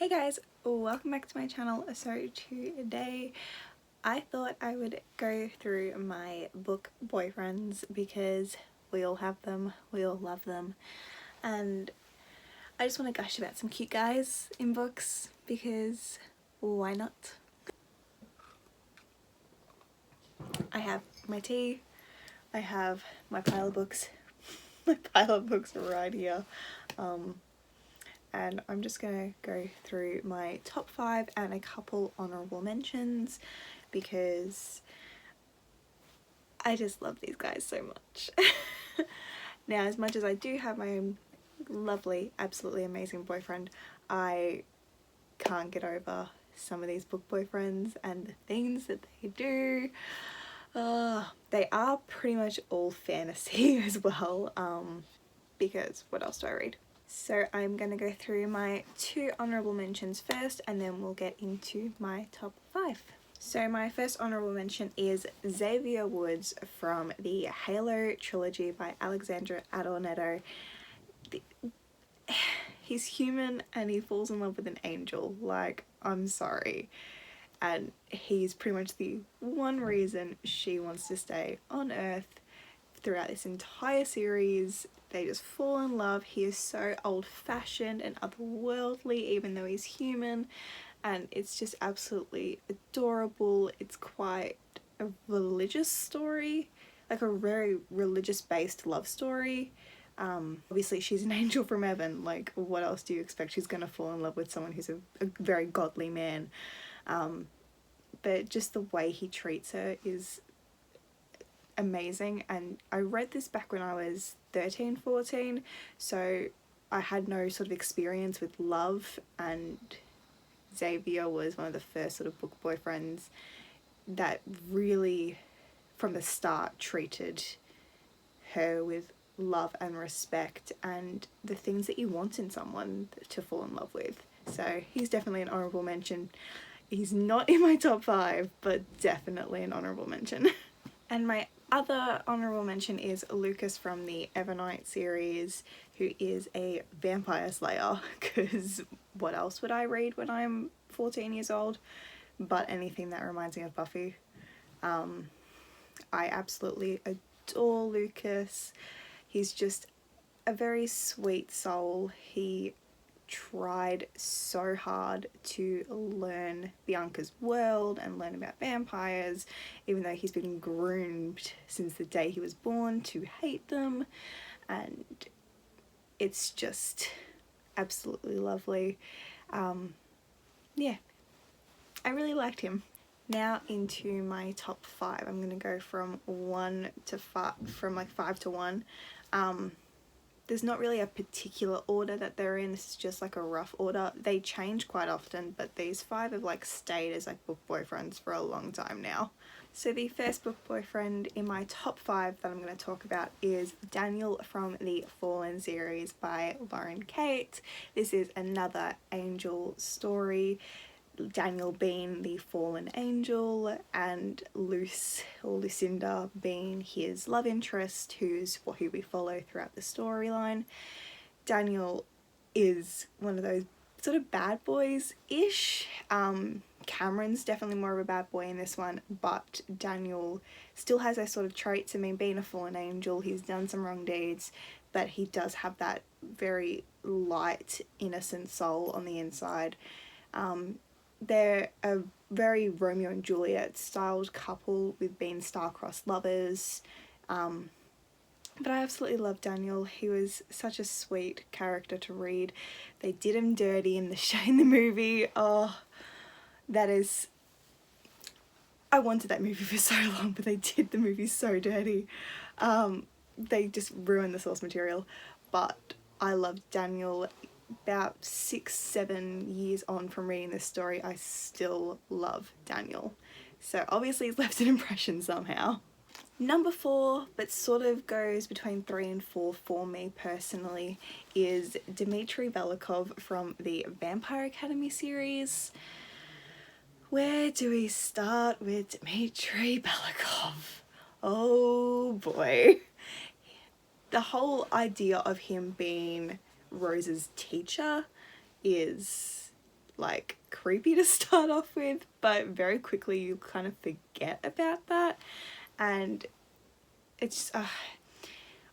Hey guys, welcome back to my channel. So today I thought I would go through my book boyfriends because we all have them, we all love them, and I just want to gush about some cute guys in books because why not? I have my tea, I have my pile of books, my pile of books right here. And I'm just gonna go through my top 5 and a couple honorable mentions because I just love these guys so much. Now, as much as I do have my own lovely, absolutely amazing boyfriend, I can't get over some of these book boyfriends and the things that they do. They are pretty much all fantasy as well, because what else do I read? So I'm going to go through my 2 honourable mentions first and then we'll get into my top 5. So my first honourable mention is Xavier Woods from the Halo trilogy by Alexandra Adornetto. He's human and he falls in love with an angel, like, I'm sorry. And he's pretty much the one reason she wants to stay on Earth throughout this entire series. They just fall in love. He is so old-fashioned and otherworldly even though he's human, and it's just absolutely adorable. It's quite a religious story, like a very religious based love story. Obviously she's an angel from heaven, like what else do you expect? She's gonna fall in love with someone who's a very godly man, but just the way he treats her is amazing. And I read this back when I was 13, 14, so I had no sort of experience with love, and Xavier was one of the first sort of book boyfriends that really from the start treated her with love and respect and the things that you want in someone to fall in love with. So he's definitely an honourable mention. He's not in my top 5, but definitely an honourable mention. And my other honourable mention is Lucas from the Evernight series, who is a vampire slayer, because what else would I read when I'm 14 years old but anything that reminds me of Buffy. I absolutely adore Lucas. He's just a very sweet soul. He tried so hard to learn Bianca's world and learn about vampires, even though he's been groomed since the day he was born to hate them, and it's just absolutely lovely. Yeah, I really liked him. Now into my top 5. I'm gonna go from 1 to 5, from like 5 to 1. There's not really a particular order that they're in, this is just like a rough order. They change quite often, but these 5 have like stayed as like book boyfriends for a long time now. So the first book boyfriend in my top 5 that I'm going to talk about is Daniel from the Fallen series by Lauren Kate. This is another angel story. Daniel being the fallen angel and Lucinda being his love interest, who we follow throughout the storyline. Daniel is one of those sort of bad boys-ish. Cameron's definitely more of a bad boy in this one, but Daniel still has those sort of traits. I mean, being a fallen angel, he's done some wrong deeds, but he does have that very light, innocent soul on the inside. They're a very Romeo and Juliet styled couple with being star-crossed lovers. But I absolutely love Daniel. He was such a sweet character to read. They did him dirty in the movie. Oh, that is... I wanted that movie for so long, but they did the movie so dirty. They just ruined the source material. But I love Daniel. About 6-7 years on from reading this story, I still love Daniel. So obviously he's left an impression somehow. Number 4, but sort of goes between 3 and 4 for me personally, is Dmitry Belikov from the Vampire Academy series. Where do we start with Dmitry Belikov? Oh boy. The whole idea of him being Rose's teacher is like creepy to start off with, but very quickly you kind of forget about that. And it's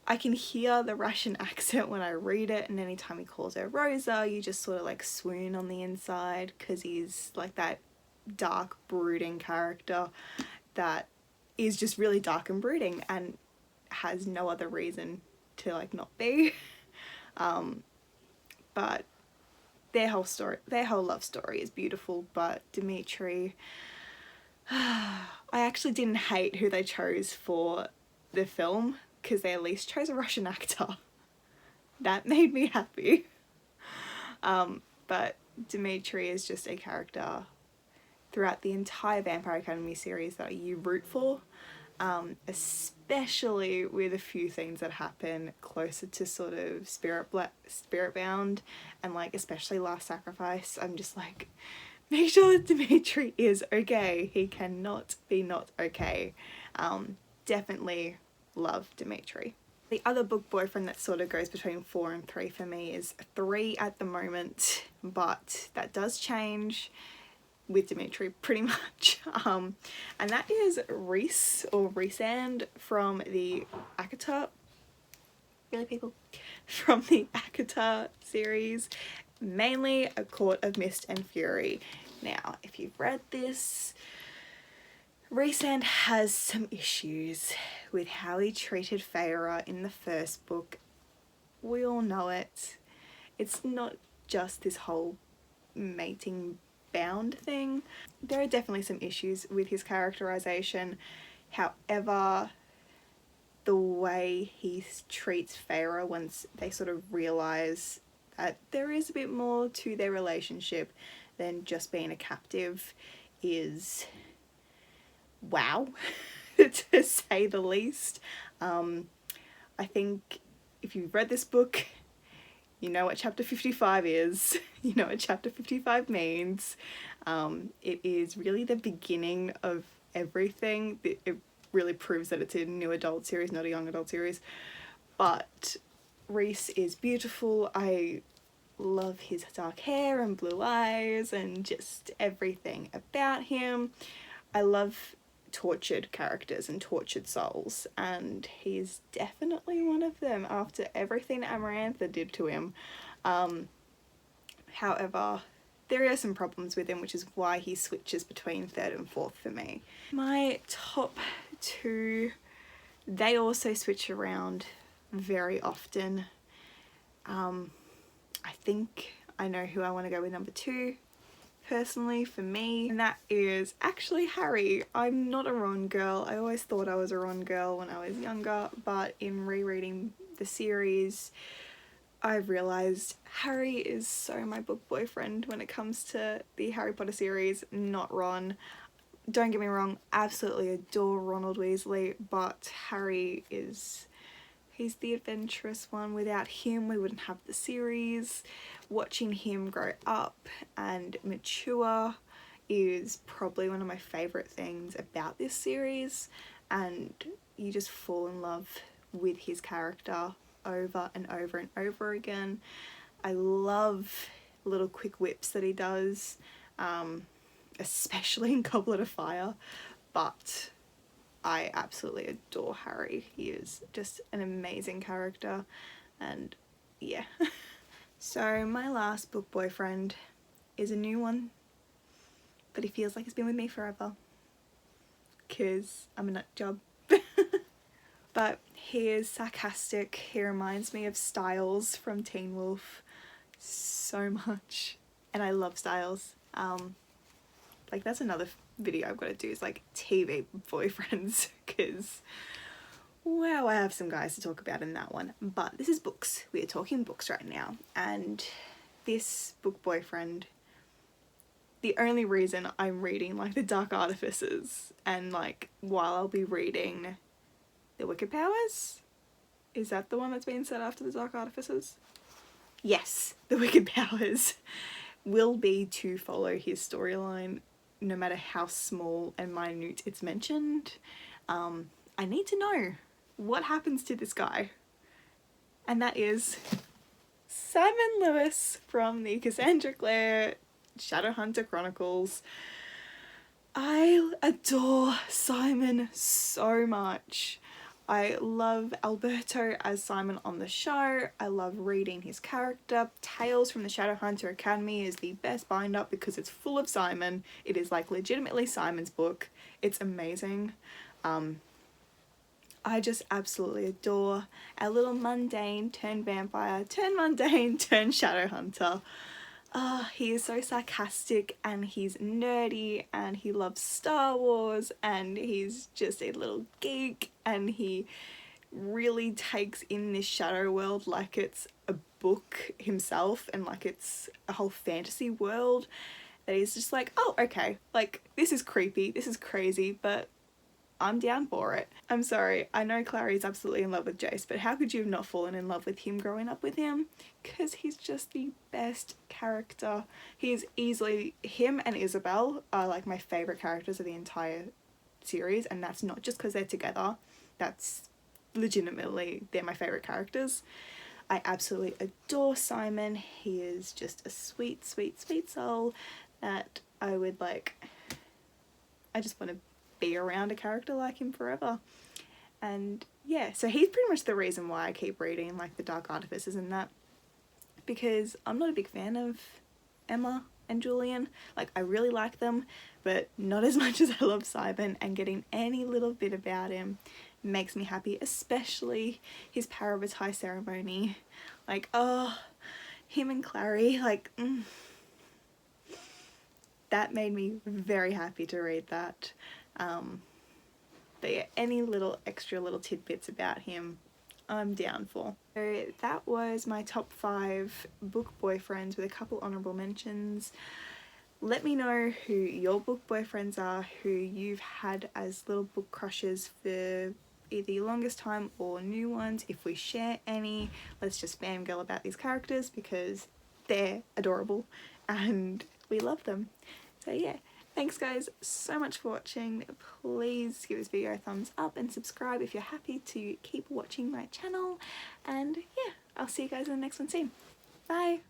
I can hear the Russian accent when I read it, and anytime he calls her Rosa, you just sort of like swoon on the inside, because he's like that dark brooding character that is just really dark and brooding and has no other reason to like not be. But their whole love story is beautiful. But Dimitri, I actually didn't hate who they chose for the film, because they at least chose a Russian actor. That made me happy. But Dimitri is just a character throughout the entire Vampire Academy series that you root for, especially with a few things that happen closer to sort of spirit bound, and like especially Last Sacrifice. I'm just like, make sure that Dimitri is okay. He cannot be not okay. Definitely love Dimitri. The other book boyfriend that sort of goes between 4 and 3 for me is 3 at the moment, but that does change with Dimitri pretty much. And that is Rhys or Rhysand from the ACOTAR, really people, from the ACOTAR series, mainly A Court of Mist and Fury. Now, if you've read this, Rhysand has some issues with how he treated Feyre in the first book. We all know it. It's not just this whole mating bound thing. There are definitely some issues with his characterization. However, the way he treats Feyre once they sort of realize that there is a bit more to their relationship than just being a captive is wow, to say the least. I think if you've read this book, you know what chapter 55 is. You know what chapter 55 means. It is really the beginning of everything. It really proves that it's a new adult series, not a young adult series. But Rhys is beautiful. I love his dark hair and blue eyes and just everything about him. I love tortured characters and tortured souls, and he's definitely one of them after everything Amarantha did to him. However, there are some problems with him, which is why he switches between 3rd and 4th for me. My top 2, they also switch around very often. I think I know who I want to go with number 2. Personally, for me, and that is actually Harry. I'm not a Ron girl. I always thought I was a Ron girl when I was younger, but in rereading the series, I've realised Harry is so my book boyfriend when it comes to the Harry Potter series, not Ron. Don't get me wrong, absolutely adore Ronald Weasley, but Harry is... he's the adventurous one. Without him, we wouldn't have the series. Watching him grow up and mature is probably one of my favourite things about this series, and you just fall in love with his character over and over and over again. I love little quick whips that he does, especially in Goblet of Fire, but I absolutely adore Harry. He is just an amazing character, and yeah. So my last book boyfriend is a new one, but he feels like he's been with me forever, because I'm a nut job. But he is sarcastic. He reminds me of Styles from Teen Wolf so much, and I love Styles. Like, that's another video I've got to do, is like TV boyfriends, because wow, I have some guys to talk about in that one. But this is books. We are talking books right now, and this book boyfriend, the only reason I'm reading like the Dark Artifices, and like while I'll be reading the Wicked Powers, is that the one that's been set after the Dark Artifices? Yes, the Wicked Powers, will be to follow his storyline, no matter how small and minute it's mentioned. I need to know what happens to this guy, and that is Simon Lewis from the Cassandra Clare Shadowhunter Chronicles. I adore Simon so much. I love Alberto as Simon on the show. I love reading his character. Tales from the Shadowhunter Academy is the best bind up because it's full of Simon. It is like legitimately Simon's book. It's amazing. I just absolutely adore our little mundane turned vampire, turned mundane, turned Shadowhunter. He is so sarcastic and he's nerdy and he loves Star Wars and he's just a little geek and he really takes in this shadow world like it's a book himself and like it's a whole fantasy world that he's just like, oh, okay, like this is creepy, this is crazy, but I'm down for it. I'm sorry, I know Clary is absolutely in love with Jace, but how could you have not fallen in love with him growing up with him? Because he's just the best character. He is easily, him and Isabel are like my favourite characters of the entire series, and that's not just because they're together. That's legitimately, they're my favourite characters. I absolutely adore Simon. He is just a sweet, sweet, sweet soul that I would like, I just want to be around a character like him forever. And yeah, so he's pretty much the reason why I keep reading like the Dark Artificers and that, because I'm not a big fan of Emma and Julian. Like, I really like them, but not as much as I love Simon, and getting any little bit about him makes me happy, especially his parabatai ceremony. Like, oh, him and Clary, like, that made me very happy to read that. But yeah, any little extra little tidbits about him, I'm down for. So that was my top 5 book boyfriends with a couple honourable mentions. Let me know who your book boyfriends are, who you've had as little book crushes for either the longest time or new ones. If we share any, let's just fangirl about these characters because they're adorable and we love them. So yeah, thanks guys so much for watching. Please give this video a thumbs up and subscribe if you're happy to keep watching my channel. And yeah, I'll see you guys in the next one soon. Bye!